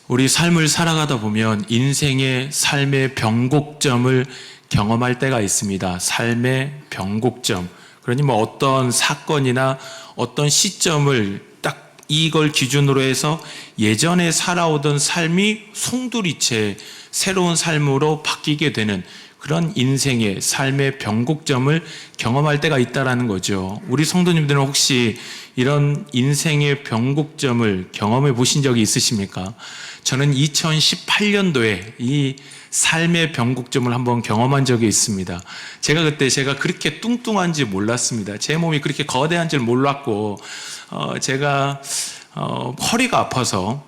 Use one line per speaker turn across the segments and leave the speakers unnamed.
우리 삶을 살아가다 보면 인생의 삶의 변곡점을 경험할 때가 있습니다. 삶의 변곡점. 그러니 뭐 어떤 사건이나 어떤 시점을 딱 이걸 기준으로 해서 예전에 살아오던 삶이 송두리째 새로운 삶으로 바뀌게 되는 그런 인생의 삶의 변곡점을 경험할 때가 있다라는 거죠. 우리 성도님들은 혹시 이런 인생의 변곡점을 경험해 보신 적이 있으십니까? 저는 2018년도에 이 삶의 변곡점을 한번 경험한 적이 있습니다. 제가 그렇게 뚱뚱한지 몰랐습니다. 제 몸이 그렇게 거대한 줄 몰랐고, 제가 허리가 아파서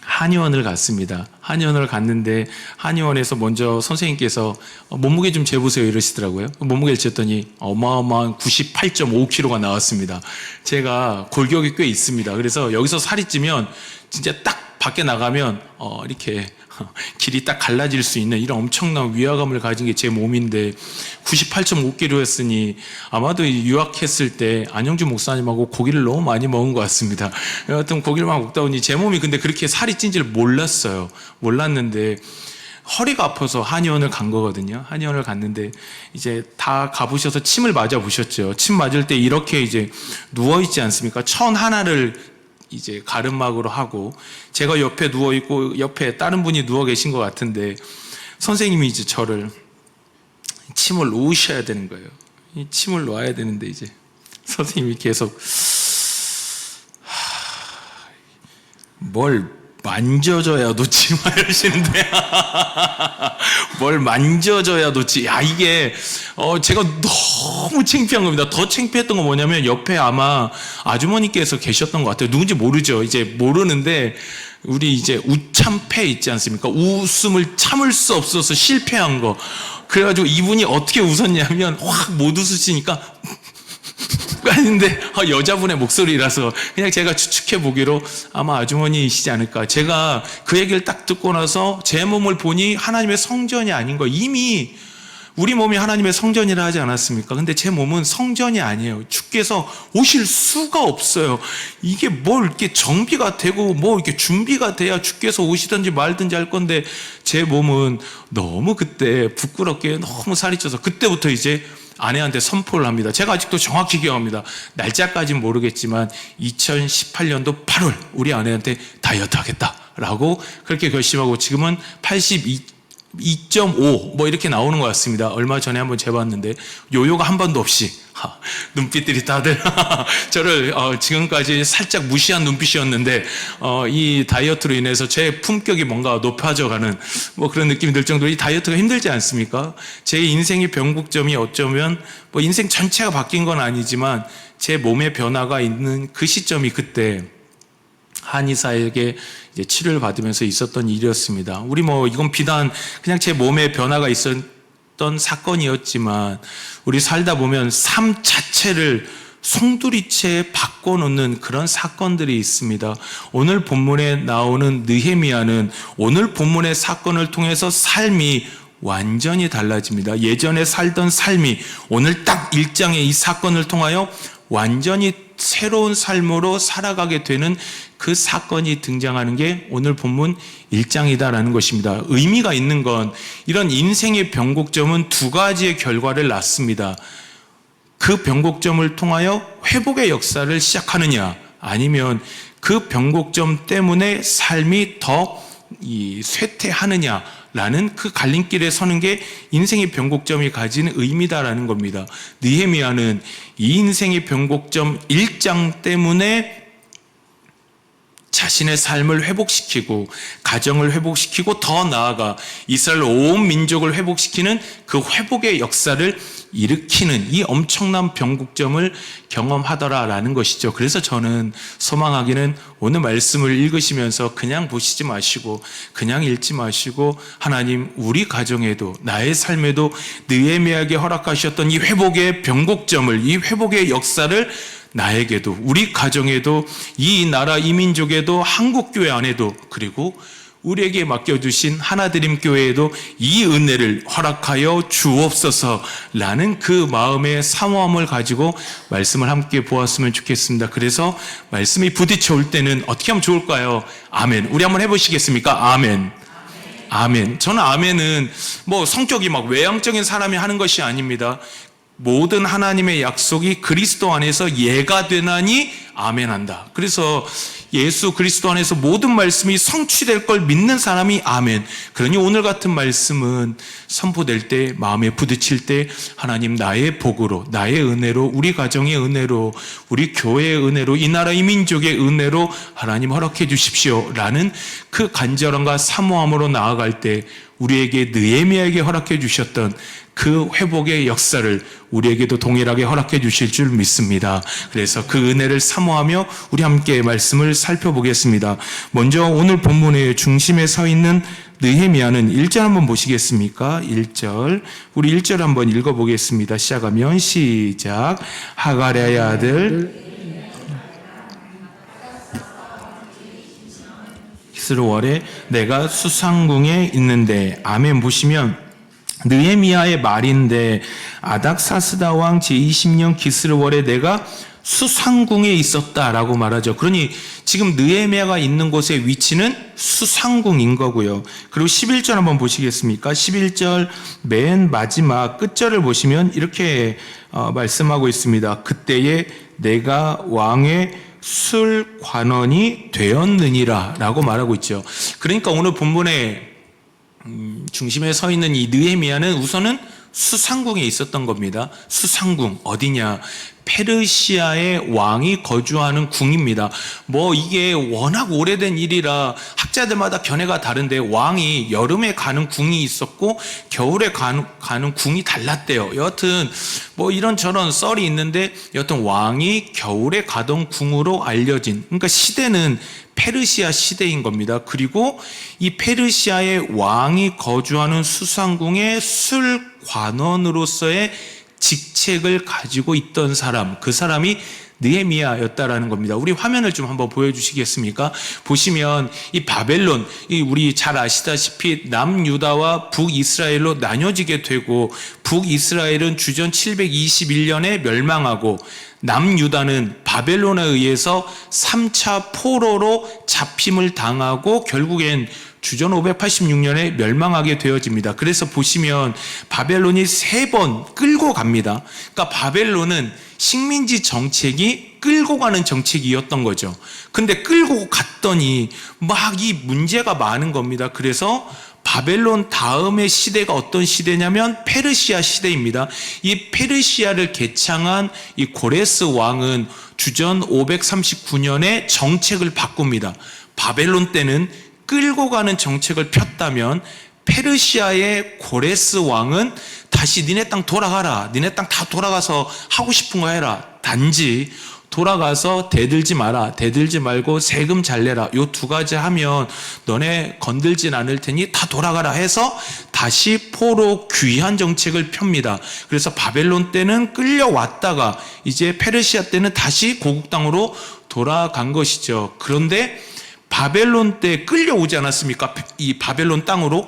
한의원을 갔습니다. 한의원을 갔는데 한의원에서 먼저 선생님께서 몸무게 좀 재보세요 이러시더라고요. 몸무게를 쟀더니 어마어마한 98.5kg가 나왔습니다. 제가 골격이 꽤 있습니다. 그래서 여기서 살이 찌면 진짜 딱 밖에 나가면 이렇게 길이 딱 갈라질 수 있는 이런 엄청난 위화감을 가진 게 제 몸인데 98.5kg였으니 아마도 유학했을 때 안영주 목사님하고 고기를 너무 많이 먹은 것 같습니다. 여하튼 고기를 막 먹다 보니 제 몸이 근데 그렇게 살이 찐지를 몰랐어요. 몰랐는데 허리가 아파서 한의원을 간 거거든요. 한의원을 갔는데 이제 다 가보셔서 침을 맞아 보셨죠. 침 맞을 때 이렇게 이제 누워 있지 않습니까? 천 하나를 이제 가름막으로 하고 제가 옆에 누워 있고 옆에 다른 분이 누워 계신 것 같은데 선생님이 이제 저를 침을 놓으셔야 되는 거예요. 이 침을 놓아야 되는데 이제 선생님이 계속 뭘 만져줘야 놓지 마 이러시는데 뭘 만져줘야 놓지. 야 이게 제가 너무 창피한 겁니다. 더 창피했던 건 뭐냐면 옆에 아마 아주머니께서 계셨던 것 같아요. 누군지 모르죠. 이제 모르는데 우리 이제 우참패 있지 않습니까? 웃음을 참을 수 없어서 실패한 거. 그래가지고 이분이 어떻게 웃었냐면 확 못 웃으시니까 아닌데 여자분의 목소리라서 그냥 제가 추측해 보기로 아마 아주머니이시지 않을까. 제가 그 얘기를 딱 듣고 나서 제 몸을 보니 하나님의 성전이 아닌 거. 이미 우리 몸이 하나님의 성전이라 하지 않았습니까? 근데 제 몸은 성전이 아니에요. 주께서 오실 수가 없어요. 이게 뭘 이렇게 정비가 되고 뭐 이렇게 준비가 돼야 주께서 오시든지 말든지 할 건데 제 몸은 너무 그때 부끄럽게 너무 살이 쪄서 그때부터 이제 아내한테 선포를 합니다. 제가 아직도 정확히 기억합니다. 날짜까지는 모르겠지만 2018년도 8월 우리 아내한테 다이어트 하겠다라고 그렇게 결심하고 지금은 82.5 뭐 이렇게 나오는 것 같습니다. 얼마 전에 한번 재봤는데 요요가 한 번도 없이 눈빛들이 다들 저를 지금까지 살짝 무시한 눈빛이었는데 이 다이어트로 인해서 제 품격이 뭔가 높아져가는 뭐 그런 느낌이 들 정도로 이 다이어트가 힘들지 않습니까? 제 인생의 변곡점이 어쩌면 뭐 인생 전체가 바뀐 건 아니지만 제 몸의 변화가 있는 그 시점이 그때 한의사에게 이제 치료를 받으면서 있었던 일이었습니다. 우리 뭐 이건 비단 그냥 제 몸에 변화가 있었던 사건이었지만 우리 살다 보면 삶 자체를 송두리째 바꿔놓는 그런 사건들이 있습니다. 오늘 본문에 나오는 느헤미야는 오늘 본문의 사건을 통해서 삶이 완전히 달라집니다. 예전에 살던 삶이 오늘 딱 1장의 이 사건을 통하여 완전히 새로운 삶으로 살아가게 되는 그 사건이 등장하는 게 오늘 본문 1장이다라는 것입니다. 의미가 있는 건 이런 인생의 변곡점은 두 가지의 결과를 낳습니다. 그 변곡점을 통하여 회복의 역사를 시작하느냐 아니면 그 변곡점 때문에 삶이 더 쇠퇴하느냐라는 그 갈림길에 서는 게 인생의 변곡점이 가진 의미다라는 겁니다. 느헤미야는 이 인생의 변곡점 1장 때문에 자신의 삶을 회복시키고 가정을 회복시키고 더 나아가 이스라엘 온 민족을 회복시키는 그 회복의 역사를 일으키는 이 엄청난 변곡점을 경험하더라라는 것이죠. 그래서 저는 소망하기는 오늘 말씀을 읽으시면서 그냥 보시지 마시고 그냥 읽지 마시고 하나님 우리 가정에도 나의 삶에도 느헤미야에게 허락하셨던 이 회복의 변곡점을 이 회복의 역사를 나에게도 우리 가정에도 이 나라 이 민족에도 한국교회 안에도 그리고 우리에게 맡겨주신 하나드림 교회에도 이 은혜를 허락하여 주옵소서라는 그 마음의 사모함을 가지고 말씀을 함께 보았으면 좋겠습니다. 그래서 말씀이 부딪혀 올 때는 어떻게 하면 좋을까요? 아멘. 우리 한번 해보시겠습니까? 아멘. 아멘. 저는 아멘은 뭐 성격이 막 외향적인 사람이 하는 것이 아닙니다. 모든 하나님의 약속이 그리스도 안에서 예가 되나니 아멘한다. 그래서 예수 그리스도 안에서 모든 말씀이 성취될 걸 믿는 사람이 아멘. 그러니 오늘 같은 말씀은 선포될 때, 마음에 부딪힐 때 하나님 나의 복으로, 나의 은혜로, 우리 가정의 은혜로, 우리 교회의 은혜로, 이 나라 이 민족의 은혜로 하나님 허락해 주십시오 라는 그 간절함과 사모함으로 나아갈 때 우리에게 느헤미야에게 허락해 주셨던 그 회복의 역사를 우리에게도 동일하게 허락해 주실 줄 믿습니다. 그래서 그 은혜를 사모하며 우리 함께 말씀을 살펴보겠습니다. 먼저 오늘 본문의 중심에 서 있는 느헤미야는 1절 한번 보시겠습니까? 1절. 우리 1절 한번 읽어보겠습니다. 시작하면 시작. 하가랴의 아들 기스로월에 내가 수상궁에 있는데, 아멘 보시면 느헤미야의 말인데, 아닥사스다 왕 제20년 기스르월에 내가 수상궁에 있었다라고 말하죠. 그러니 지금 느헤미야가 있는 곳의 위치는 수상궁인 거고요. 그리고 11절 한번 보시겠습니까? 11절 맨 마지막 끝절을 보시면 이렇게 말씀하고 있습니다. 그때에 내가 왕의 술관원이 되었느니라 라고 말하고 있죠. 그러니까 오늘 본문의 중심에 서 있는 이 느헤미야는 우선은 수상궁에 있었던 겁니다. 수상궁 어디냐? 페르시아의 왕이 거주하는 궁입니다. 뭐 이게 워낙 오래된 일이라 학자들마다 견해가 다른데, 왕이 여름에 가는 궁이 있었고 겨울에 가는 궁이 달랐대요. 여하튼 뭐 이런저런 썰이 있는데, 여하튼 왕이 겨울에 가던 궁으로 알려진, 그러니까 시대는 페르시아 시대인 겁니다. 그리고 이 페르시아의 왕이 거주하는 수상궁의 술관원으로서의 직책을 가지고 있던 사람, 그 사람이 느헤미야였다라는 겁니다. 우리 화면을 좀 한번 보여주시겠습니까? 보시면 이 바벨론, 우리 잘 아시다시피 남유다와 북이스라엘로 나뉘어지게 되고, 북이스라엘은 주전 721년에 멸망하고 남유다는 바벨론에 의해서 3차 포로로 잡힘을 당하고 결국엔 주전 586년에 멸망하게 되어집니다. 그래서 보시면 바벨론이 3번 끌고 갑니다. 그러니까 바벨론은 식민지 정책이 끌고 가는 정책이었던 거죠. 근데 끌고 갔더니 막 이 문제가 많은 겁니다. 그래서 바벨론 다음의 시대가 어떤 시대냐면 페르시아 시대입니다. 이 페르시아를 개창한 이 고레스 왕은 주전 539년에 정책을 바꿉니다. 바벨론 때는 끌고 가는 정책을 폈다면 페르시아의 고레스 왕은 다시 니네 땅 돌아가라, 니네 땅 다 돌아가서 하고 싶은 거 해라, 단지 돌아가서 대들지 마라, 대들지 말고 세금 잘 내라, 요 2가지 하면 너네 건들진 않을 테니 다 돌아가라 해서 다시 포로 귀환 정책을 펴니다. 그래서 바벨론 때는 끌려왔다가 이제 페르시아 때는 다시 고국 땅으로 돌아간 것이죠. 그런데 바벨론 때 끌려오지 않았습니까? 이 바벨론 땅으로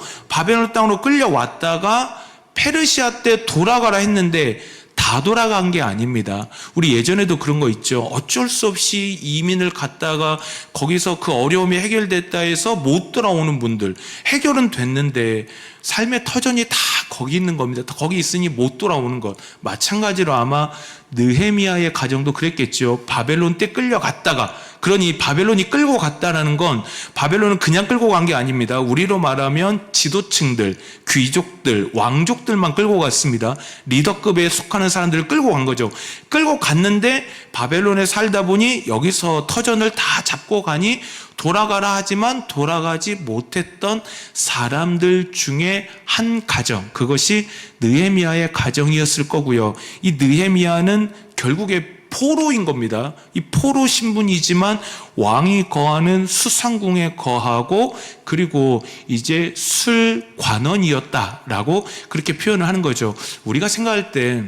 끌려왔다가 페르시아 때 돌아가라 했는데 다 돌아간 게 아닙니다. 우리 예전에도 그런 거 있죠. 어쩔 수 없이 이민을 갔다가 거기서 그 어려움이 해결됐다 해서 못 돌아오는 분들, 해결은 됐는데 삶의 터전이 다 거기 있는 겁니다. 거기 있으니 못 돌아오는 것. 마찬가지로 아마 느헤미야의 가정도 그랬겠죠. 바벨론 때 끌려갔다가, 그러니 바벨론이 끌고 갔다라는 건 바벨론은 그냥 끌고 간 게 아닙니다. 우리로 말하면 지도층들, 귀족들, 왕족들만 끌고 갔습니다. 리더급에 속하는 사람들을 끌고 간 거죠. 끌고 갔는데 바벨론에 살다 보니 여기서 터전을 다 잡고 가니 돌아가라 하지만 돌아가지 못했던 사람들 중에 한 가정, 그것이 느헤미야의 가정이었을 거고요. 이 느헤미야는 결국에 포로인 겁니다. 이 포로 신분이지만 왕이 거하는 수상궁에 거하고, 그리고 이제 술관원이었다라고 그렇게 표현을 하는 거죠. 우리가 생각할 때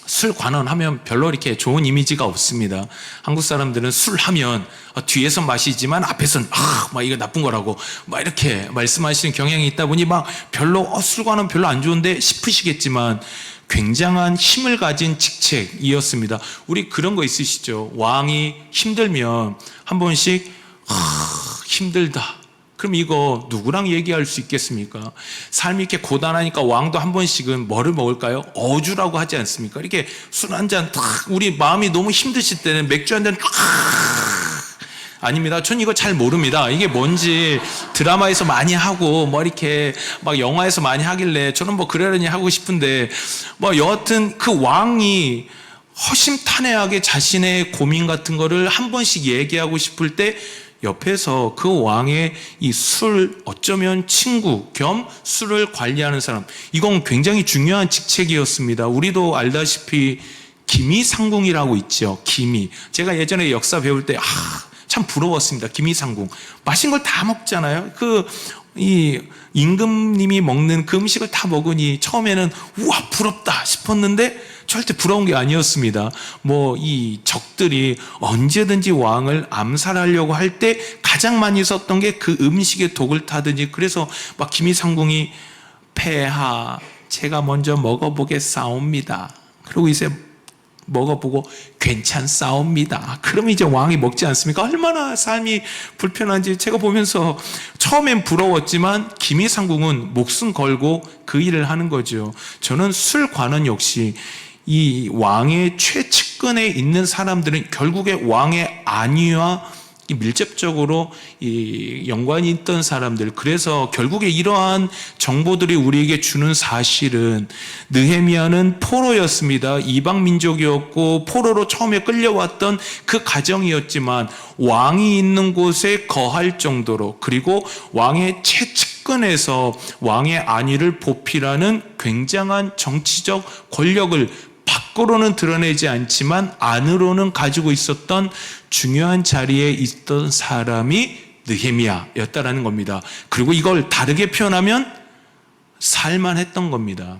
술 관원하면 별로 이렇게 좋은 이미지가 없습니다. 한국 사람들은 술 하면 뒤에서 마시지만 앞에서는 막 이거 나쁜 거라고 막 이렇게 말씀하시는 경향이 있다 보니 막 별로 술 관원 별로 안 좋은데 싶으시겠지만 굉장한 힘을 가진 직책이었습니다. 우리 그런 거 있으시죠? 왕이 힘들면 한 번씩 힘들다. 그럼 이거 누구랑 얘기할 수 있겠습니까? 삶이 이렇게 고단하니까 왕도 한 번씩은 뭐를 먹을까요? 어주라고 하지 않습니까? 이렇게 술 한 잔 탁, 우리 마음이 너무 힘드실 때는 맥주 한 잔 아닙니다. 전 이거 잘 모릅니다. 이게 뭔지 드라마에서 많이 하고 뭐 이렇게 막 영화에서 많이 하길래 저는 뭐 그러려니 하고 싶은데 뭐 여하튼 그 왕이 허심탄회하게 자신의 고민 같은 거를 한 번씩 얘기하고 싶을 때 옆에서 그 왕의 이 술 어쩌면 친구 겸 술을 관리하는 사람, 이건 굉장히 중요한 직책이었습니다. 우리도 알다시피 기미상궁이라고 있죠. 기미. 제가 예전에 역사 배울 때 참 부러웠습니다. 기미상궁. 맛있는 걸 다 먹잖아요. 이 임금님이 먹는 그 음식을 다 먹으니 처음에는 우와 부럽다 싶었는데 절대 부러운 게 아니었습니다. 뭐 이 적들이 언제든지 왕을 암살하려고 할 때 가장 많이 썼던 게 그 음식에 독을 타든지, 그래서 막 기미상궁이 폐하 제가 먼저 먹어보겠사옵니다. 그리고 이제 먹어보고 괜찮사옵니다. 그러면 이제 왕이 먹지 않습니까? 얼마나 삶이 불편한지 제가 보면서 처음엔 부러웠지만 기미상궁은 목숨 걸고 그 일을 하는 거죠. 저는 술 관원 역시 이 왕의 최측근에 있는 사람들은 결국에 왕의 안위와 밀접적으로 이 연관이 있던 사람들, 그래서 결국에 이러한 정보들이 우리에게 주는 사실은 느헤미야는 포로였습니다. 이방 민족이었고 포로로 처음에 끌려왔던 그 가정이었지만 왕이 있는 곳에 거할 정도로, 그리고 왕의 최측근에서 왕의 안위를 보필하는 굉장한 정치적 권력을 밖으로는 드러내지 않지만 안으로는 가지고 있었던 중요한 자리에 있던 사람이 느헤미야였다라는 겁니다. 그리고 이걸 다르게 표현하면 살만했던 겁니다.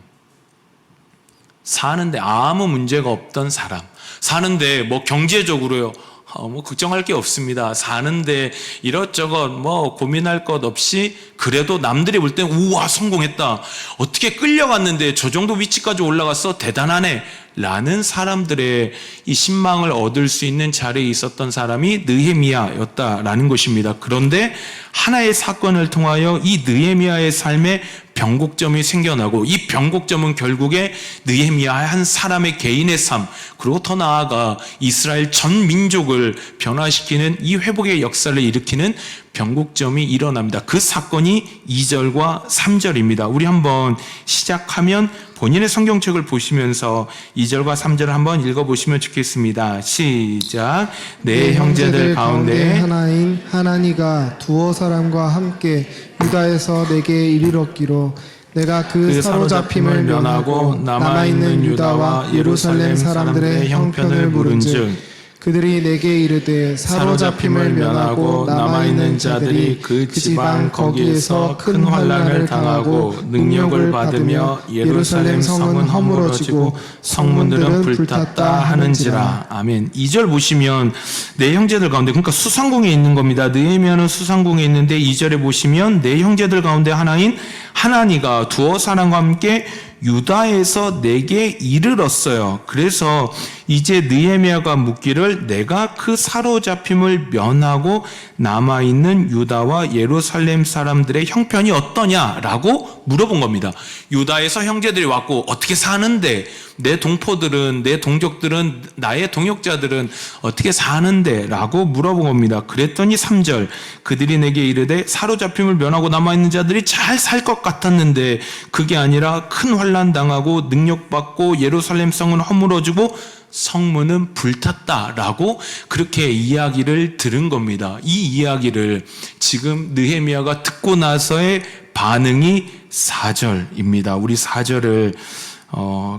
사는데 아무 문제가 없던 사람, 사는데 뭐 경제적으로요 뭐 걱정할 게 없습니다. 사는데 이것저것 뭐 고민할 것 없이, 그래도 남들이 볼 땐 우와 성공했다, 어떻게 끌려갔는데 저 정도 위치까지 올라갔어, 대단하네 라는 사람들의 이 신망을 얻을 수 있는 자리에 있었던 사람이 느헤미야였다라는 것입니다. 그런데 하나의 사건을 통하여 이 느헤미야의 삶에 변곡점이 생겨나고, 이 변곡점은 결국에 느헤미야의 한 사람의 개인의 삶, 그리고 더 나아가 이스라엘 전 민족을 변화시키는 이 회복의 역사를 일으키는 변곡점이 일어납니다. 그 사건이 2절과 3절입니다. 우리 한번 시작하면 본인의 성경책을 보시면서 2절과 3절을 한번 읽어보시면 좋겠습니다. 시작. 내 형제들 가운데
하나인 하나니가 두어 사람과 함께 유다에서 내게 이르렀기로 내가 그 사로잡힘을 면하고 남아있는 유다와 예루살렘 사람들의 형편을 물은즉 그들이 내게 이르되 사로잡힘을 면하고 남아있는 자들이 그 지방 거기에서 큰 환난을 당하고 능력을 받으며 예루살렘 성은 허물어지고 성문들은 불탔다 하는지라.
아멘. 2절 보시면 내 형제들 가운데, 그러니까 수상궁에 있는 겁니다. 느헤미야는 수상궁에 있는데 2절에 보시면 내 형제들 가운데 하나인 하나니가 두어 사람과 함께 유다에서 내게 이르렀어요. 그래서 이제 느헤미야가 묻기를 내가 그 사로잡힘을 면하고 남아있는 유다와 예루살렘 사람들의 형편이 어떠냐라고 물어본 겁니다. 유다에서 형제들이 왔고 어떻게 사는데, 내 동포들은, 내 동족들은, 나의 동역자들은 어떻게 사는데 라고 물어본 겁니다. 그랬더니 3절 그들이 내게 이르되 사로잡힘을 면하고 남아있는 자들이 잘 살 것 같았는데 그게 아니라 큰 환난 당하고 능력받고 예루살렘 성은 허물어지고 성문은 불탔다라고 그렇게 이야기를 들은 겁니다. 이 이야기를 지금 느헤미야가 듣고 나서의 반응이 4절입니다. 우리 4절을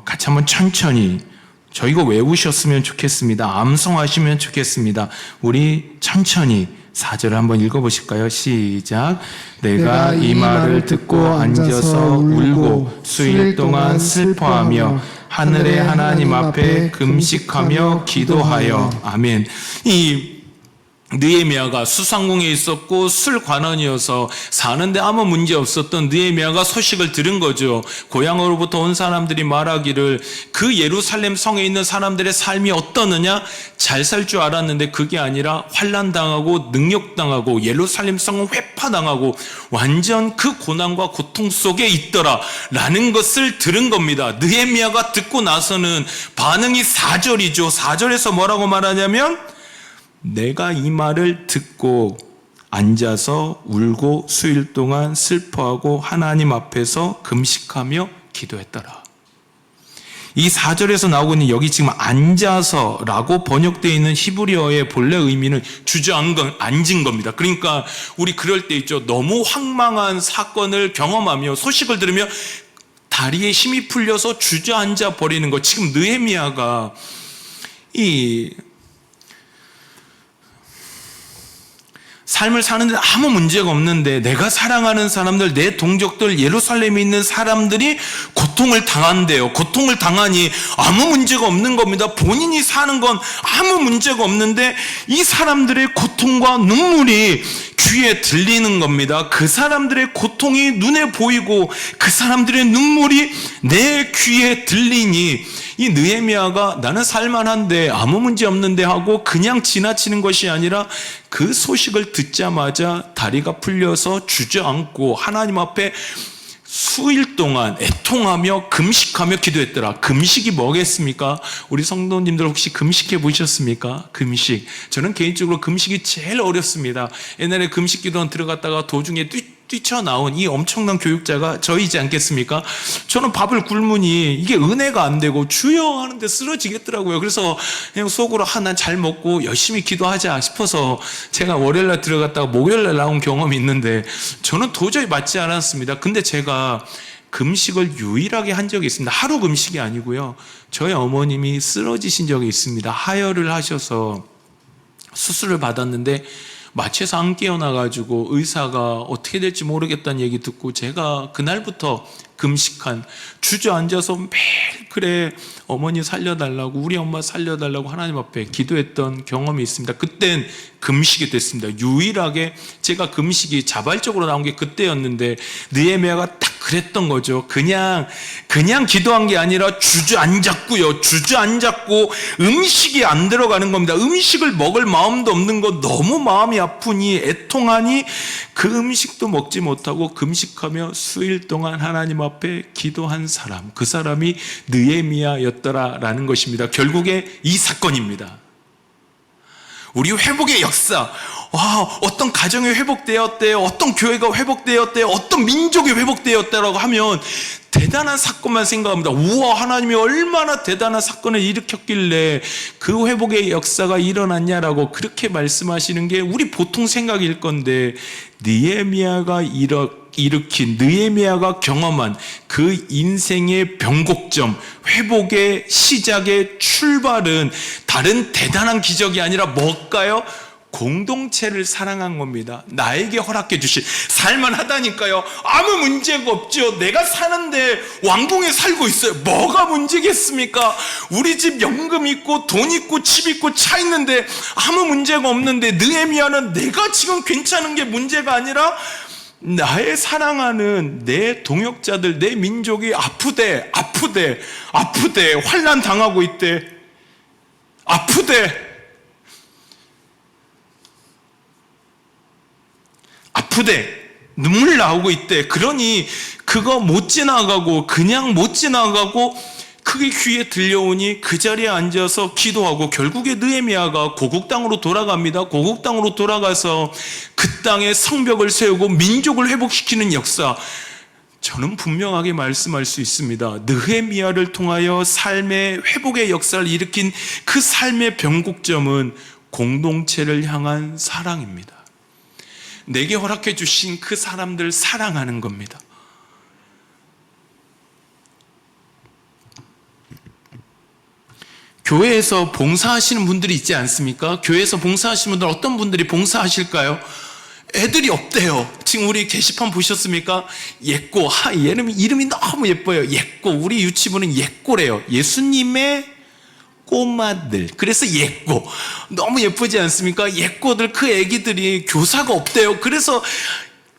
같이 한번 천천히, 저 이거 외우셨으면 좋겠습니다. 암송하시면 좋겠습니다. 우리 천천히 4절을 한번 읽어보실까요? 시작. 내가 이 말을 듣고 앉아서 울고 수일 동안 슬퍼하며 하늘의 하나님 앞에 금식하며 기도하여. 아멘. 이 느헤미야가 수상궁에 있었고 술관원이어서 사는데 아무 문제 없었던 느헤미야가 소식을 들은 거죠. 고향으로부터 온 사람들이 말하기를 그 예루살렘 성에 있는 사람들의 삶이 어떠느냐? 잘 살 줄 알았는데 그게 아니라 환난당하고 능욕당하고 예루살렘 성은 회파당하고 완전 그 고난과 고통 속에 있더라 라는 것을 들은 겁니다. 느헤미야가 듣고 나서는 반응이 4절이죠. 4절에서 뭐라고 말하냐면 내가 이 말을 듣고 앉아서 울고 수일 동안 슬퍼하고 하나님 앞에서 금식하며 기도했더라. 이 4절에서 나오고 있는 여기 지금 앉아서라고 번역되어 있는 히브리어의 본래 의미는 앉은 겁니다. 그러니까 우리 그럴 때 있죠. 너무 황망한 사건을 경험하며 소식을 들으며 다리에 힘이 풀려서 주저앉아 버리는 것. 지금 느헤미야가 삶을 사는데 아무 문제가 없는데 내가 사랑하는 사람들, 내 동족들, 예루살렘에 있는 사람들이 고통을 당한대요. 고통을 당하니 아무 문제가 없는 겁니다. 본인이 사는 건 아무 문제가 없는데 이 사람들의 고통과 눈물이 귀에 들리는 겁니다. 그 사람들의 고통이 눈에 보이고 그 사람들의 눈물이 내 귀에 들리니 이 느헤미야가 나는 살만한데 아무 문제 없는데 하고 그냥 지나치는 것이 아니라 그 소식을 듣자마자 다리가 풀려서 주저앉고 하나님 앞에 수일 동안 애통하며 금식하며 기도했더라. 금식이 뭐겠습니까? 우리 성도님들 혹시 금식해 보셨습니까? 금식. 저는 개인적으로 금식이 제일 어렵습니다. 옛날에 금식 기도원 들어갔다가 도중에 뛰쳐나온 이 엄청난 교육자가 저이지 않겠습니까? 저는 밥을 굶으니 이게 은혜가 안 되고 주여 하는데 쓰러지겠더라고요. 그래서 그냥 속으로 난 잘 먹고 열심히 기도하자 싶어서 제가 월요일날 들어갔다가 목요일날 나온 경험이 있는데 저는 도저히 맞지 않았습니다. 근데 제가 금식을 유일하게 한 적이 있습니다. 하루 금식이 아니고요. 저희 어머님이 쓰러지신 적이 있습니다. 하혈을 하셔서 수술을 받았는데 마취해서 안 깨어나가지고 의사가 어떻게 될지 모르겠다는 얘기 듣고 제가 그날부터 금식한, 주저앉아서 매일 그래 어머니 살려달라고, 우리 엄마 살려달라고 하나님 앞에 기도했던 경험이 있습니다. 그땐 금식이 됐습니다. 유일하게 제가 금식이 자발적으로 나온 게 그때였는데 느헤미야가 딱 그랬던 거죠. 그냥 기도한 게 아니라 주저앉았고요. 주저앉았고 음식이 안 들어가는 겁니다. 음식을 먹을 마음도 없는 거, 너무 마음이 아프니 애통하니 그 음식도 먹지 못하고 금식하며 수일 동안 하나님 앞에 기도한 사람, 그 사람이 느헤미야였더라라는 것입니다. 결국에 이 사건입니다. 우리 회복의 역사, 어떤 가정이 회복되었대요, 어떤 교회가 회복되었대요, 어떤 민족이 회복되었다라고 하면 대단한 사건만 생각합니다. 우와, 하나님이 얼마나 대단한 사건을 일으켰길래 그 회복의 역사가 일어났냐라고 그렇게 말씀하시는 게 우리 보통 생각일 건데, 느헤미야가 일으킨, 느헤미야가 경험한 그 인생의 변곡점, 회복의 시작의 출발은 다른 대단한 기적이 아니라 뭘까요? 공동체를 사랑한 겁니다. 나에게 허락해 주신, 살만하다니까요. 아무 문제가 없죠. 내가 사는데 왕궁에 살고 있어요. 뭐가 문제겠습니까? 우리 집 연금 있고 돈 있고 집 있고 차 있는데 아무 문제가 없는데, 느헤미야는 내가 지금 괜찮은 게 문제가 아니라 나의 사랑하는 내 동역자들, 내 민족이 아프대, 환난 당하고 있대, 아프대, 눈물 나오고 있대. 그러니 그거 못 지나가고, 그냥 못 지나가고 그게 귀에 들려오니 그 자리에 앉아서 기도하고, 결국에 느헤미야가 고국 땅으로 돌아갑니다. 고국 땅으로 돌아가서 그 땅에 성벽을 세우고 민족을 회복시키는 역사, 저는 분명하게 말씀할 수 있습니다. 느헤미야를 통하여 삶의 회복의 역사를 일으킨 그 삶의 변곡점은 공동체를 향한 사랑입니다. 내게 허락해 주신 그 사람들 사랑하는 겁니다. 교회에서 봉사하시는 분들이 있지 않습니까? 교회에서 봉사하시는 분들, 어떤 분들이 봉사하실까요? 애들이 없대요. 지금 우리 게시판 보셨습니까? 예꼬. 이름이 너무 예뻐요. 예꼬. 우리 유치부는 예꼬래요. 예수님의 꼬마들. 그래서 예꼬. 너무 예쁘지 않습니까? 예꼬들, 그 애기들이 교사가 없대요. 그래서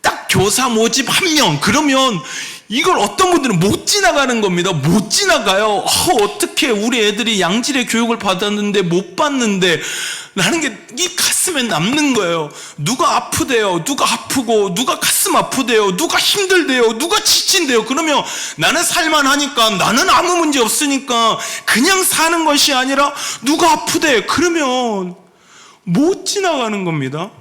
딱 교사 모집 1명. 그러면 이걸 어떤 분들은 못 지나가는 겁니다. 못 지나가요. 어떻게 우리 애들이 양질의 교육을 받았는데 못 받는데, 라는 게 이 가슴에 남는 거예요. 누가 아프대요. 누가 아프고, 누가 가슴 아프대요. 누가 힘들대요. 누가 지친대요. 그러면 나는 살만하니까, 나는 아무 문제 없으니까 그냥 사는 것이 아니라 누가 아프대. 그러면 못 지나가는 겁니다.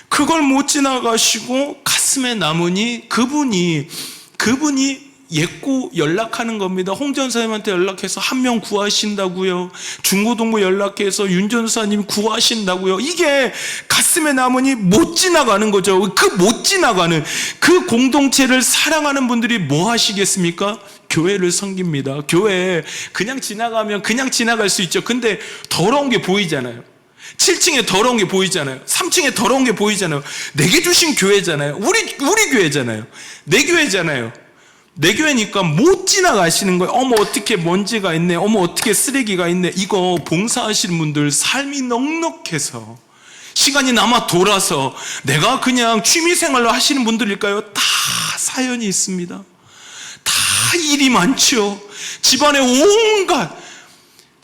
그걸 못 지나가시고 가슴에 남으니 그분이 예꼬 연락하는 겁니다. 홍 전사님한테 연락해서 1명 구하신다고요. 중고등부 연락해서 윤 전사님 구하신다고요. 이게 가슴에 남으니 못 지나가는 거죠. 그 못 지나가는 그 공동체를 사랑하는 분들이 뭐 하시겠습니까? 교회를 섬깁니다. 교회 그냥 지나가면 그냥 지나갈 수 있죠. 근데 더러운 게 보이잖아요. 7층에 더러운 게 보이잖아요. 3층에 더러운 게 보이잖아요. 내게 주신 교회잖아요. 우리 교회잖아요. 내 교회잖아요. 내 교회니까 못 지나가시는 거예요. 어머 어떻게 먼지가 있네. 어머 어떻게 쓰레기가 있네. 이거 봉사하시는 분들 삶이 넉넉해서 시간이 남아 돌아서 내가 그냥 취미생활로 하시는 분들일까요? 다 사연이 있습니다. 다 일이 많죠. 집안에 온갖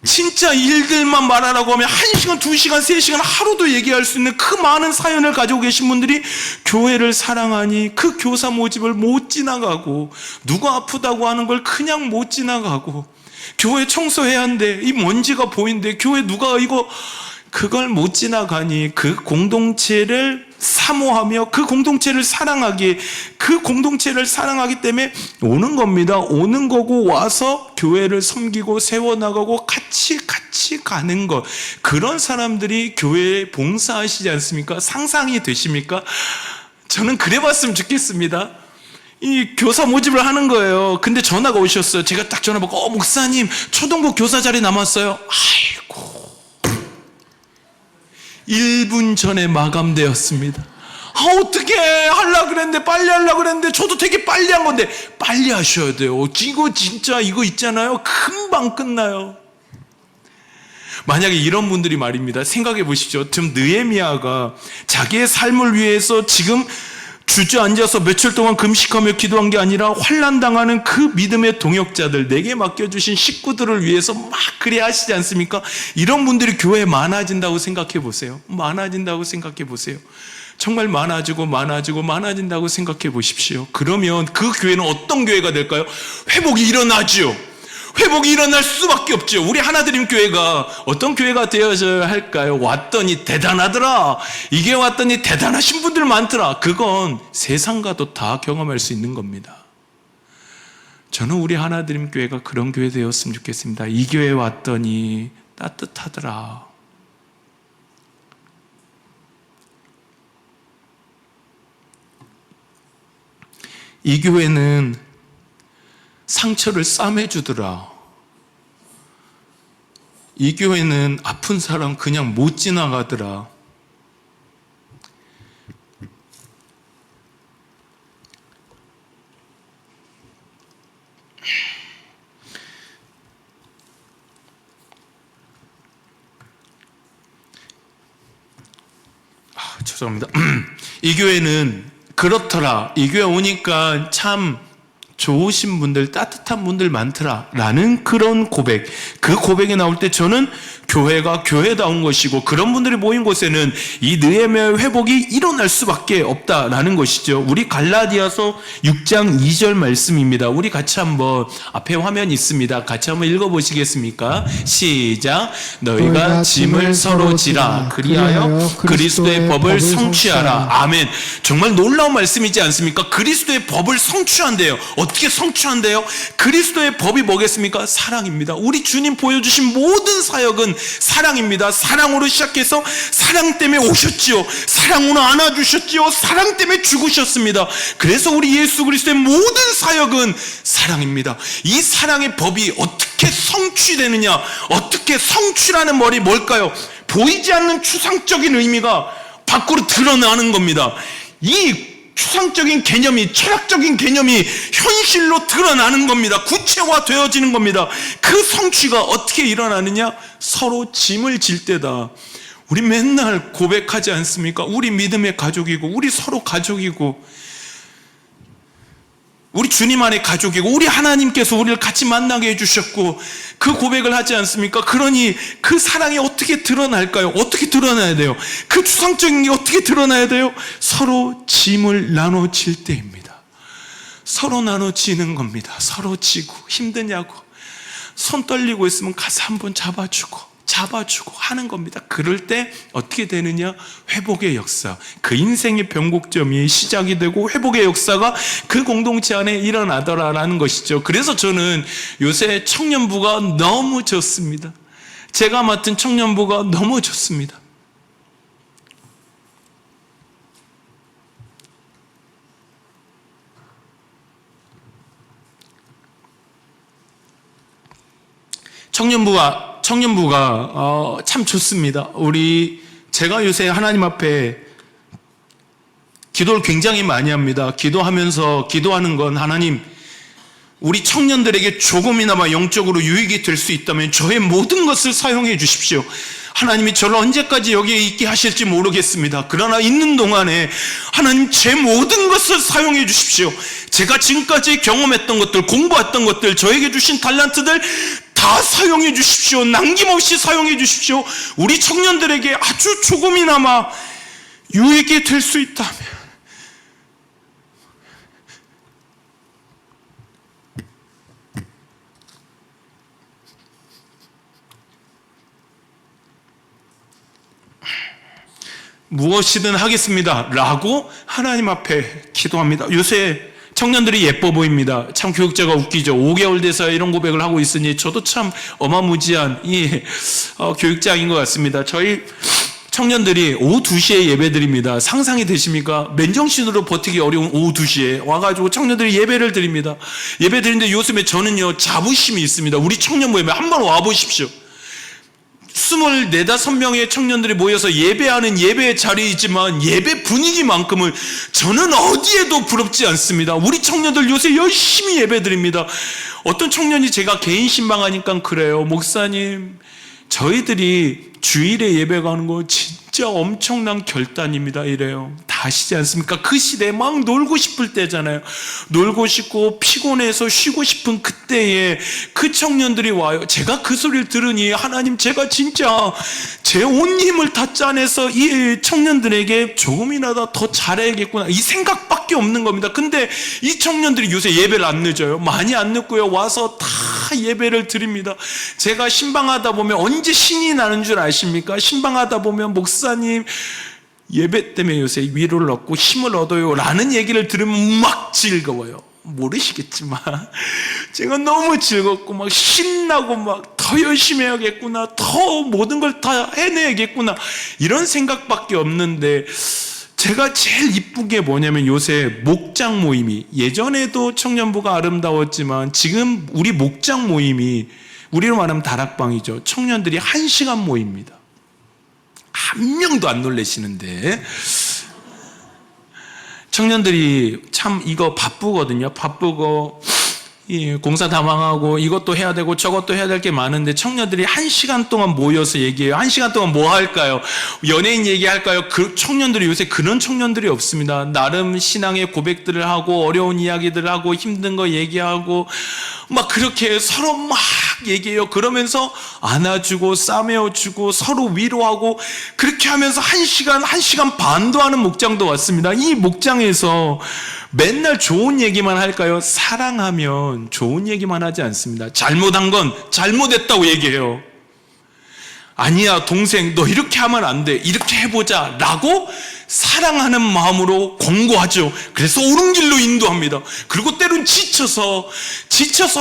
진짜 일들만 말하라고 하면 1시간, 2시간, 3시간 하루도 얘기할 수 있는 그 많은 사연을 가지고 계신 분들이 교회를 사랑하니 그 교사 모집을 못 지나가고, 누가 아프다고 하는 걸 그냥 못 지나가고, 교회 청소해야 한대. 이 먼지가 보인대. 교회 누가 이거 그걸 못 지나가니 그 공동체를 사모하며 그 공동체를 사랑하기 때문에 오는 겁니다. 오는 거고 와서 교회를 섬기고 세워나가고 같이 가는 것. 그런 사람들이 교회에 봉사하시지 않습니까? 상상이 되십니까? 저는 그래 봤으면 좋겠습니다. 이 교사 모집을 하는 거예요. 근데 전화가 오셨어요. 제가 딱 전화 받고, 목사님 초등부 교사 자리 남았어요. 아이고, 1분 전에 마감되었습니다. 어떻게 하려고 그랬는데, 빨리 하려고 그랬는데, 저도 되게 빨리 한 건데, 빨리 하셔야 돼요. 이거 진짜 이거 있잖아요. 금방 끝나요. 만약에 이런 분들이 말입니다. 생각해 보십시오. 지금 느헤미야가 자기의 삶을 위해서 지금 주저앉아서 며칠 동안 금식하며 기도한 게 아니라 환난당하는 그 믿음의 동역자들, 내게 맡겨주신 식구들을 위해서 막 그래 하시지 않습니까? 이런 분들이 교회에 많아진다고 생각해 보세요. 많아진다고 생각해 보세요. 정말 많아진다고 생각해 보십시오. 그러면 그 교회는 어떤 교회가 될까요? 회복이 일어나죠. 회복이 일어날 수밖에 없죠. 우리 하나드림 교회가 어떤 교회가 되어져야 할까요? 왔더니 대단하더라. 이게 왔더니 대단하신 분들 많더라. 그건 세상과도 다 경험할 수 있는 겁니다. 저는 우리 하나드림 교회가 그런 교회 되었으면 좋겠습니다. 이 교회 왔더니 따뜻하더라. 이 교회는 상처를 싸매주더라. 이 교회는 아픈 사람 그냥 못 지나가더라. 죄송합니다. 이 교회는 그렇더라. 이 교회 오니까 참 좋으신 분들, 따뜻한 분들 많더라 라는 그런 고백, 그 고백이 나올 때 저는 교회가 교회다운 것이고 그런 분들이 모인 곳에는 이 느헤미야의 회복이 일어날 수밖에 없다라는 것이죠. 우리 갈라디아서 6장 2절 말씀입니다. 우리 같이 한번, 앞에 화면 있습니다. 같이 한번 읽어보시겠습니까? 시작. 너희가 짐을 서로 지라 그리하여 그리스도의 법을 성취하라. 아멘. 정말 놀라운 말씀이지 않습니까? 그리스도의 법을 성취한대요. 어떻게 성취한대요? 그리스도의 법이 뭐겠습니까? 사랑입니다. 우리 주님 보여주신 모든 사역은 사랑입니다. 사랑으로 시작해서 사랑 때문에 오셨지요. 사랑으로 안아주셨지요. 사랑 때문에 죽으셨습니다. 그래서 우리 예수 그리스도의 모든 사역은 사랑입니다. 이 사랑의 법이 어떻게 성취되느냐? 어떻게 성취라는 말이 뭘까요? 보이지 않는 추상적인 의미가 밖으로 드러나는 겁니다. 이 추상적인 개념이, 철학적인 개념이 현실로 드러나는 겁니다. 구체화되어지는 겁니다. 그 성취가 어떻게 일어나느냐? 서로 짐을 질 때다. 우리 맨날 고백하지 않습니까? 우리 믿음의 가족이고, 우리 서로 가족이고, 우리 주님 안에 가족이고, 우리 하나님께서 우리를 같이 만나게 해주셨고, 그 고백을 하지 않습니까? 그러니 그 사랑이 어떻게 드러날까요? 어떻게 드러나야 돼요? 그 추상적인 게 어떻게 드러나야 돼요? 서로 짐을 나눠질 때입니다. 서로 나눠지는 겁니다. 서로 지고, 힘드냐고, 손 떨리고 있으면 가서 한번 잡아주고 하는 겁니다. 그럴 때 어떻게 되느냐? 회복의 역사, 그 인생의 변곡점이 시작이 되고 회복의 역사가 그 공동체 안에 일어나더라라는 것이죠. 그래서 저는 요새 청년부가 너무 좋습니다. 제가 맡은 청년부가 너무 좋습니다. 청년부가 참 좋습니다. 제가 요새 하나님 앞에 기도를 굉장히 많이 합니다. 기도하는 건 하나님, 우리 청년들에게 조금이나마 영적으로 유익이 될 수 있다면 저의 모든 것을 사용해 주십시오. 하나님이 저를 언제까지 여기에 있게 하실지 모르겠습니다. 그러나 있는 동안에 하나님 제 모든 것을 사용해 주십시오. 제가 지금까지 경험했던 것들, 공부했던 것들, 저에게 주신 달란트들 다 사용해 주십시오. 남김없이 사용해 주십시오. 우리 청년들에게 아주 조금이나마 유익이 될 수 있다면, 무엇이든 하겠습니다 라고 하나님 앞에 기도합니다. 요새 청년들이 예뻐 보입니다. 참 교육자가 웃기죠. 5개월 돼서 이런 고백을 하고 있으니 저도 참 어마무지한 교육자인 것 같습니다. 저희 청년들이 오후 2시에 예배 드립니다. 상상이 되십니까? 맨정신으로 버티기 어려운 오후 2시에 와가지고 청년들이 예배를 드립니다. 예배 드리는데 요즘에 저는요, 자부심이 있습니다. 우리 청년부 예배 한번 와보십시오. 24, 5명의 청년들이 모여서 예배하는 예배의 자리이지만 예배 분위기만큼은 저는 어디에도 부럽지 않습니다. 우리 청년들 요새 열심히 예배 드립니다. 어떤 청년이 제가 개인 신방하니까 그래요. 목사님, 저희들이 주일에 예배 가는 거 진짜 엄청난 결단입니다. 이래요. 다 아시지 않습니까? 그 시대에 막 놀고 싶을 때잖아요. 놀고 싶고 피곤해서 쉬고 싶은 그때에 그 청년들이 와요. 제가 그 소리를 들으니 하나님, 제가 진짜 제 온 힘을 다 짜내서 이 청년들에게 조금이라도 더 잘해야겠구나, 이 생각밖에 없는 겁니다. 근데 이 청년들이 요새 예배를 안 늦어요. 많이 안 늦고요. 와서 다 예배를 드립니다. 제가 신방하다 보면 언제 신이 나는 줄 아십니까? 신방하다 보면 목사님, 예배 때문에 요새 위로를 얻고 힘을 얻어요 라는 얘기를 들으면 막 즐거워요. 모르시겠지만 제가 너무 즐겁고 막 신나고 막 더 열심히 해야겠구나, 더 모든 걸 다 해내야겠구나, 이런 생각밖에 없는데, 제가 제일 이쁜 게 뭐냐면 요새 목장 모임이, 예전에도 청년부가 아름다웠지만 지금 우리 목장 모임이, 우리로 말하면 다락방이죠. 청년들이 1시간 모입니다. 한 명도 안 놀라시는데, 청년들이 참 이거 바쁘거든요. 바쁘고 공사 다 망하고 이것도 해야 되고 저것도 해야 될 게 많은데, 청년들이 1시간 동안 모여서 얘기해요. 1시간 동안 뭐 할까요? 연예인 얘기할까요? 그 청년들이 요새 그런 청년들이 없습니다. 나름 신앙의 고백들을 하고 어려운 이야기들을 하고 힘든 거 얘기하고 막 그렇게 서로 막 얘기해요. 그러면서 안아주고 싸매어주고 서로 위로하고, 그렇게 하면서 1시간 반도 하는 목장도 왔습니다. 이 목장에서 맨날 좋은 얘기만 할까요? 사랑하면 좋은 얘기만 하지 않습니다. 잘못한 건 잘못했다고 얘기해요. 아니야 동생, 너 이렇게 하면 안 돼, 이렇게 해보자 라고 사랑하는 마음으로 권고하죠. 그래서 옳은 길로 인도합니다. 그리고 때론 지쳐서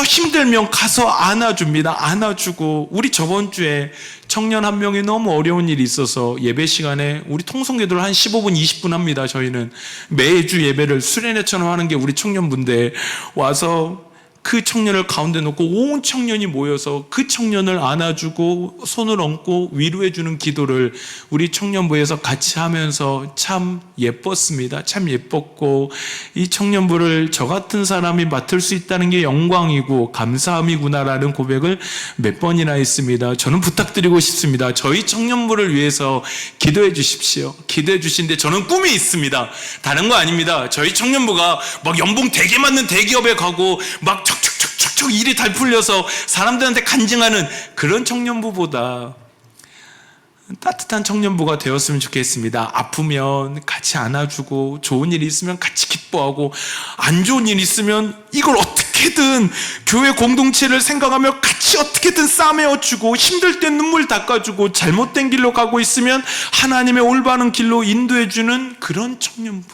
힘들면 가서 안아줍니다. 안아주고, 우리 저번 주에 청년 한 명이 너무 어려운 일이 있어서 예배 시간에 우리 통성기도를 한 15분 20분 합니다. 저희는 매주 예배를 수련회처럼 하는 게 우리 청년부인데, 와서 그 청년을 가운데 놓고 온 청년이 모여서 그 청년을 안아주고 손을 얹고 위로해주는 기도를 우리 청년부에서 같이 하면서 참 예뻤습니다. 참 예뻤고, 이 청년부를 저 같은 사람이 맡을 수 있다는 게 영광이고 감사함이구나라는 고백을 몇 번이나 했습니다. 저는 부탁드리고 싶습니다. 저희 청년부를 위해서 기도해 주십시오. 기도해 주시는데 저는 꿈이 있습니다. 다른 거 아닙니다. 저희 청년부가 막 연봉 되게 많은 대기업에 가고 막 척척척척척 일이 잘 풀려서 사람들한테 간증하는 그런 청년부보다 따뜻한 청년부가 되었으면 좋겠습니다. 아프면 같이 안아주고, 좋은 일이 있으면 같이 기뻐하고, 안 좋은 일이 있으면 이걸 어떻게든 교회 공동체를 생각하며 같이 어떻게든 싸매어주고, 힘들 때 눈물 닦아주고, 잘못된 길로 가고 있으면 하나님의 올바른 길로 인도해주는 그런 청년부.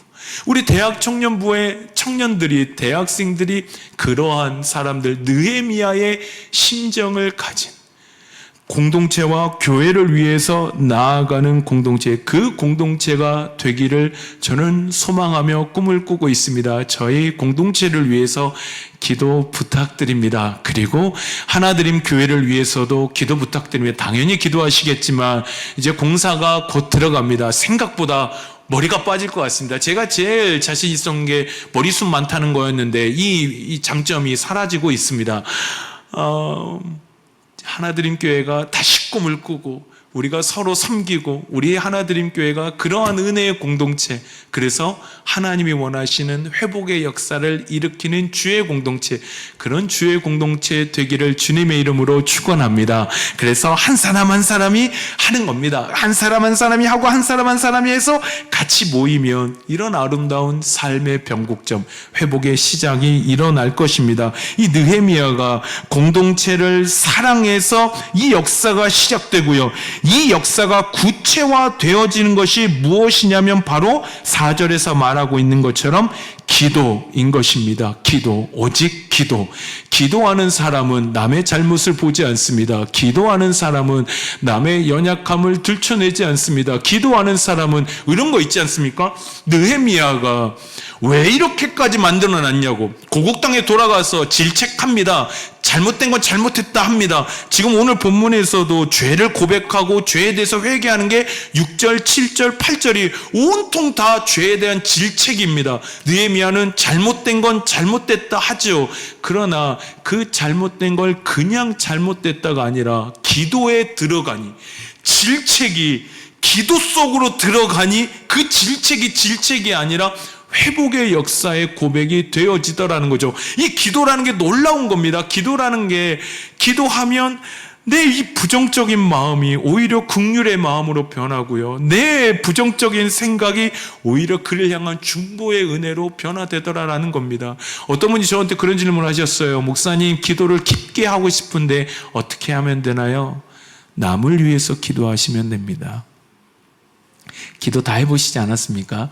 우리 대학 청년부의 청년들이, 대학생들이 그러한 사람들, 느헤미야의 심정을 가진 공동체와 교회를 위해서 나아가는 공동체, 그 공동체가 되기를 저는 소망하며 꿈을 꾸고 있습니다. 저희 공동체를 위해서 기도 부탁드립니다. 그리고 하나드림 교회를 위해서도 기도 부탁드립니다. 당연히 기도하시겠지만 이제 공사가 곧 들어갑니다. 생각보다 머리가 빠질 것 같습니다. 제가 제일 자신 있었던 게 머리숱 많다는 거였는데 이 장점이 사라지고 있습니다. 하나드림 교회가 다시 꿈을 꾸고 우리가 서로 섬기고 우리 하나드림 교회가 그러한 은혜의 공동체, 그래서 하나님이 원하시는 회복의 역사를 일으키는 주의 공동체, 그런 주의 공동체 되기를 주님의 이름으로 축원합니다. 그래서 한 사람 한 사람이 하는 겁니다. 한 사람 한 사람이 하고 한 사람 한 사람이 해서 같이 모이면 이런 아름다운 삶의 변곡점, 회복의 시작이 일어날 것입니다. 이 느헤미야가 공동체를 사랑해서 이 역사가 시작되고요, 이 역사가 구체화되어지는 것이 무엇이냐면 바로 4절에서 말하고 있는 것처럼 기도인 것입니다. 기도, 오직 기도. 기도하는 사람은 남의 잘못을 보지 않습니다. 기도하는 사람은 남의 연약함을 들춰내지 않습니다. 기도하는 사람은 이런 거 있지 않습니까? 느헤미야가 왜 이렇게까지 만들어놨냐고 고국 땅에 돌아가서 질책합니다. 잘못된 건 잘못했다 합니다. 지금 오늘 본문에서도 죄를 고백하고 죄에 대해서 회개하는 게 6절, 7절, 8절이 온통 다 죄에 대한 질책입니다. 느헤미야는 잘못된 건 잘못됐다 하죠. 그러나 그 잘못된 걸 그냥 잘못됐다가 아니라 기도에 들어가니, 질책이 기도 속으로 들어가니 그 질책이 아니라 회복의 역사의 고백이 되어지더라는 거죠. 이 기도라는 게 놀라운 겁니다. 기도라는 게, 기도하면 내 이 부정적인 마음이 오히려 긍휼의 마음으로 변하고요, 내 부정적인 생각이 오히려 그를 향한 중보의 은혜로 변화되더라라는 겁니다. 어떤 분이 저한테 그런 질문을 하셨어요. 목사님, 기도를 깊게 하고 싶은데 어떻게 하면 되나요? 남을 위해서 기도하시면 됩니다. 기도 다 해보시지 않았습니까?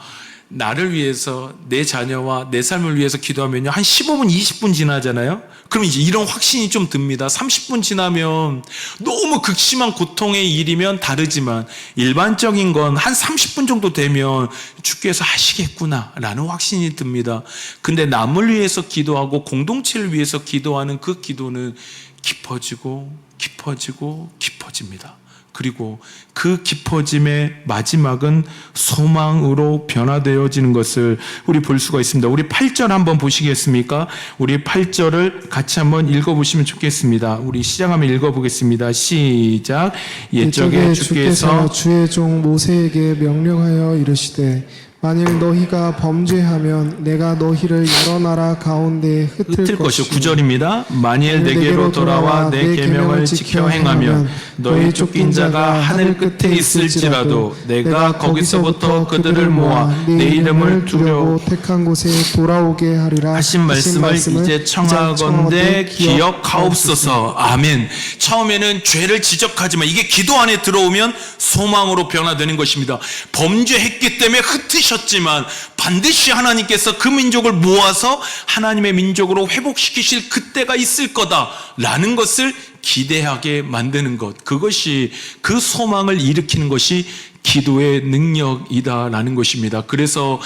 나를 위해서, 내 자녀와 내 삶을 위해서 기도하면요, 한 15분, 20분 지나잖아요? 그럼 이제 이런 확신이 좀 듭니다. 30분 지나면 너무 극심한 고통의 일이면 다르지만 일반적인 건 한 30분 정도 되면 주께서 하시겠구나 라는 확신이 듭니다. 근데 남을 위해서 기도하고 공동체를 위해서 기도하는 그 기도는 깊어지고 깊어지고 깊어집니다. 그리고 그 깊어짐의 마지막은 소망으로 변화되어지는 것을 우리 볼 수가 있습니다. 우리 8절 한번 보시겠습니까? 우리 8절을 같이 한번 읽어보시면 좋겠습니다. 우리 시작하면 읽어보겠습니다. 시작. 옛적에 주께서
주의 종 모세에게 명령하여 이르시되 만일 너희가 범죄하면 내가 너희를 여러 나라 가운데 흩을
것이요. 9절입니다. 만일 내게로 돌아와 내 계명을 지켜 행하면 너희 쫓긴 자가 하늘 끝에 있을지라도 내가 거기서부터 그들을 모아 내 이름을 두려워
택한 곳에 돌아오게 하리라
하신 말씀을 이제 청하건대 기억하옵소서. 아멘. 처음에는 죄를 지적하지만 이게 기도 안에 들어오면 소망으로 변화되는 것입니다. 범죄했기 때문에 흩으셨지만 반드시 하나님께서 그 민족을 모아서 하나님의 민족으로 회복시키실 그때가 있을 거다라는 것을 기대하게 만드는 것, 그것이, 그 소망을 일으키는 것이 기도의 능력이다라는 것입니다. 그래서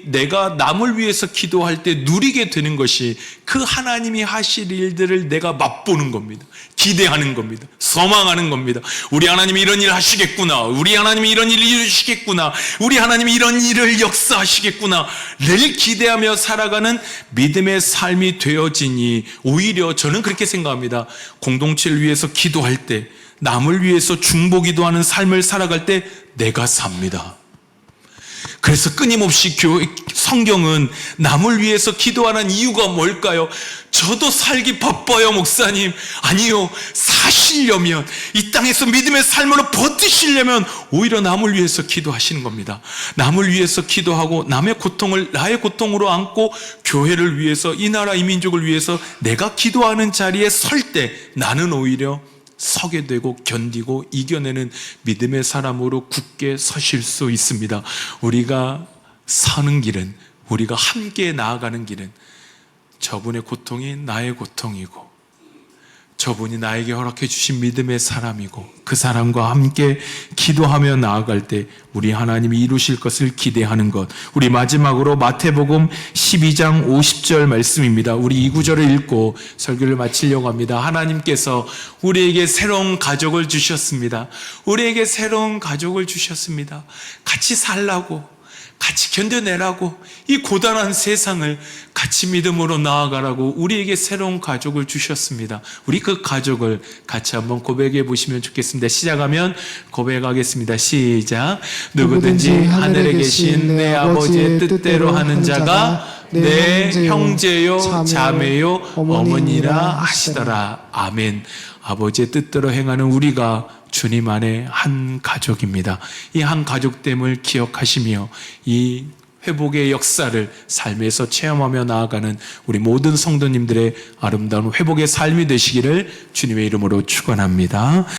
내가 남을 위해서 기도할 때 누리게 되는 것이 그 하나님이 하실 일들을 내가 맛보는 겁니다. 기대하는 겁니다. 소망하는 겁니다. 우리 하나님이 이런 일을 하시겠구나. 우리 하나님이 이런 일을 이루시겠구나. 우리 하나님이 이런 일을 역사하시겠구나. 늘 기대하며 살아가는 믿음의 삶이 되어지니 오히려 저는 그렇게 생각합니다. 공동체를 위해서 기도할 때, 남을 위해서 중보기도하는 삶을 살아갈 때 내가 삽니다. 그래서 끊임없이 성경은 남을 위해서 기도하는 이유가 뭘까요? 저도 살기 바빠요, 목사님. 아니요, 사시려면, 이 땅에서 믿음의 삶으로 버티시려면 오히려 남을 위해서 기도하시는 겁니다. 남을 위해서 기도하고 남의 고통을 나의 고통으로 안고 교회를 위해서, 이 나라 이 민족을 위해서 내가 기도하는 자리에 설 때 나는 오히려 서게 되고 견디고 이겨내는 믿음의 사람으로 굳게 서실 수 있습니다. 우리가 사는 길은, 우리가 함께 나아가는 길은 저분의 고통이 나의 고통이고, 저분이 나에게 허락해 주신 믿음의 사람이고, 그 사람과 함께 기도하며 나아갈 때 우리 하나님이 이루실 것을 기대하는 것. 우리 마지막으로 마태복음 12장 50절 말씀입니다. 우리 이 구절을 읽고 설교를 마치려고 합니다. 하나님께서 우리에게 새로운 가족을 주셨습니다. 우리에게 새로운 가족을 주셨습니다. 같이 살라고, 같이 견뎌내라고, 이 고단한 세상을 같이 믿음으로 나아가라고 우리에게 새로운 가족을 주셨습니다. 우리 그 가족을 같이 한번 고백해 보시면 좋겠습니다. 시작하면 고백하겠습니다. 시작. 누구든지 하늘에 계신 내 아버지의 뜻대로 하는 자가 내 형제요 자매요 어머니라 하시더라. 아멘. 아버지의 뜻대로 행하는 우리가 주님 안에 한 가족입니다. 이 한 가족됨을 기억하시며 이 회복의 역사를 삶에서 체험하며 나아가는 우리 모든 성도님들의 아름다운 회복의 삶이 되시기를 주님의 이름으로 축원합니다.